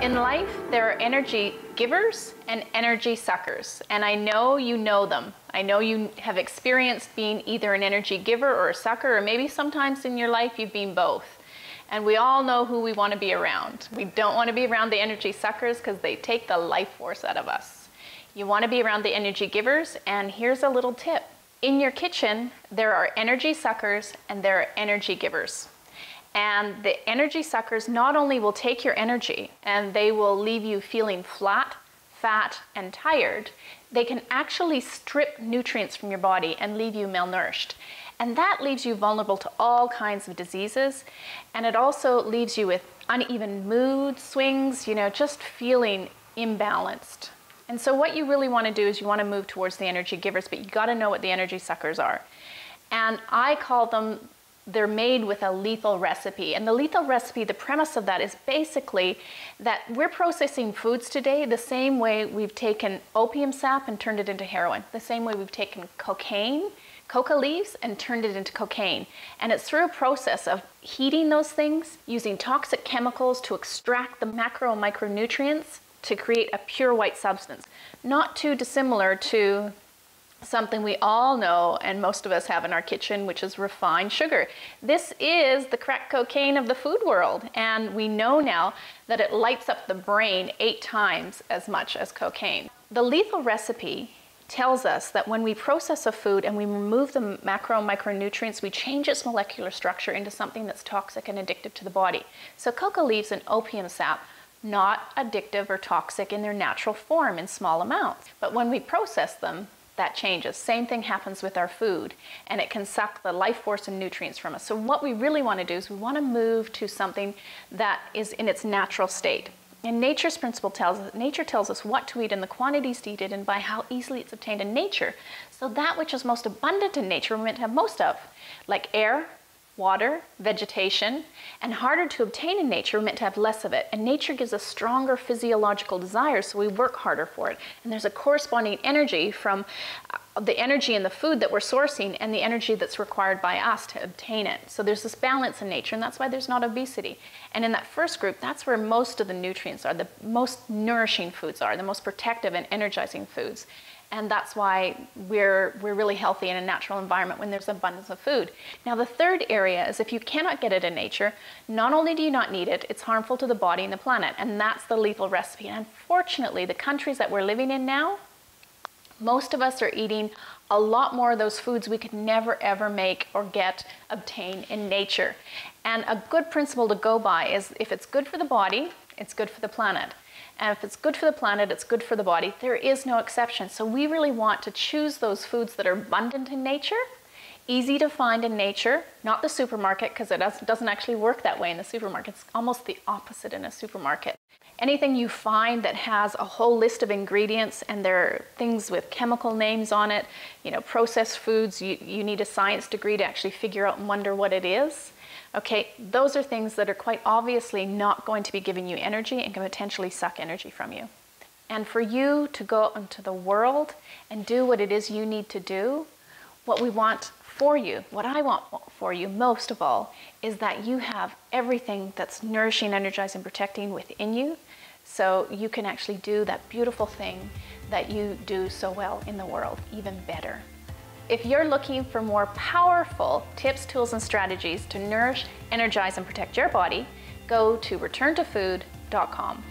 In life, there are energy givers and energy suckers, and I know you know them. I know you have experienced being either an energy giver or a sucker, or maybe sometimes in your life you've been both. And we all know who we want to be around. We don't want to be around the energy suckers because they take the life force out of us. You want to be around the energy givers, and here's a little tip. In your kitchen, there are energy suckers and there are energy givers. And the energy suckers not only will take your energy and they will leave you feeling flat, fat, and tired, they can actually strip nutrients from your body and leave you malnourished. And that leaves you vulnerable to all kinds of diseases. And it also leaves you with uneven mood swings, just feeling imbalanced. And so what you really want to do is you want to move towards the energy givers, but you got to know what the energy suckers are. And I call them, they're made with a lethal recipe. And the lethal recipe, the premise of that is basically that we're processing foods today the same way we've taken opium sap and turned it into heroin, the same way we've taken cocaine, coca leaves, and turned it into cocaine. And it's through a process of heating those things, using toxic chemicals to extract the macro and micronutrients to create a pure white substance. Not too dissimilar to something we all know and most of us have in our kitchen, which is refined sugar. This is the crack cocaine of the food world, and we know now that it lights up the brain 8 times as much as cocaine. The lethal recipe tells us that when we process a food and we remove the macro and micronutrients, we change its molecular structure into something that's toxic and addictive to the body. So coca leaves and opium sap, not addictive or toxic in their natural form in small amounts. But when we process them, that changes. Same thing happens with our food, and it can suck the life force and nutrients from us. So what we really want to do is we want to move to something that is in its natural state. And nature's principle tells us, nature tells us what to eat and the quantities to eat it and by how easily it's obtained in nature. So that which is most abundant in nature we're meant to have most of, like air, water, vegetation, and harder to obtain in nature, we're meant to have less of it. And nature gives us stronger physiological desires, so we work harder for it. And there's a corresponding energy from the energy in the food that we're sourcing and the energy that's required by us to obtain it. So there's this balance in nature, and that's why there's not obesity. And in that first group, that's where most of the nutrients are, the most nourishing foods are, the most protective and energizing foods. And that's why we're really healthy in a natural environment when there's abundance of food. Now the third area is if you cannot get it in nature, not only do you not need it, it's harmful to the body and the planet, and that's the lethal recipe. And unfortunately, the countries that we're living in now, most of us are eating a lot more of those foods we could never ever make or obtain in nature. And a good principle to go by is if it's good for the body, it's good for the planet. And if it's good for the planet, it's good for the body. There is no exception. So we really want to choose those foods that are abundant in nature, easy to find in nature, not the supermarket, because it doesn't actually work that way in the supermarket. It's almost the opposite in a supermarket. Anything you find that has a whole list of ingredients and there are things with chemical names on it, processed foods, you need a science degree to actually figure out and wonder what it is. Okay, those are things that are quite obviously not going to be giving you energy and can potentially suck energy from you. And for you to go out into the world and do what it is you need to do, what we want for you, what I want for you most of all, is that you have everything that's nourishing, energizing, protecting within you, so you can actually do that beautiful thing that you do so well in the world, even better. If you're looking for more powerful tips, tools, and strategies to nourish, energize, and protect your body, go to returntofood.com.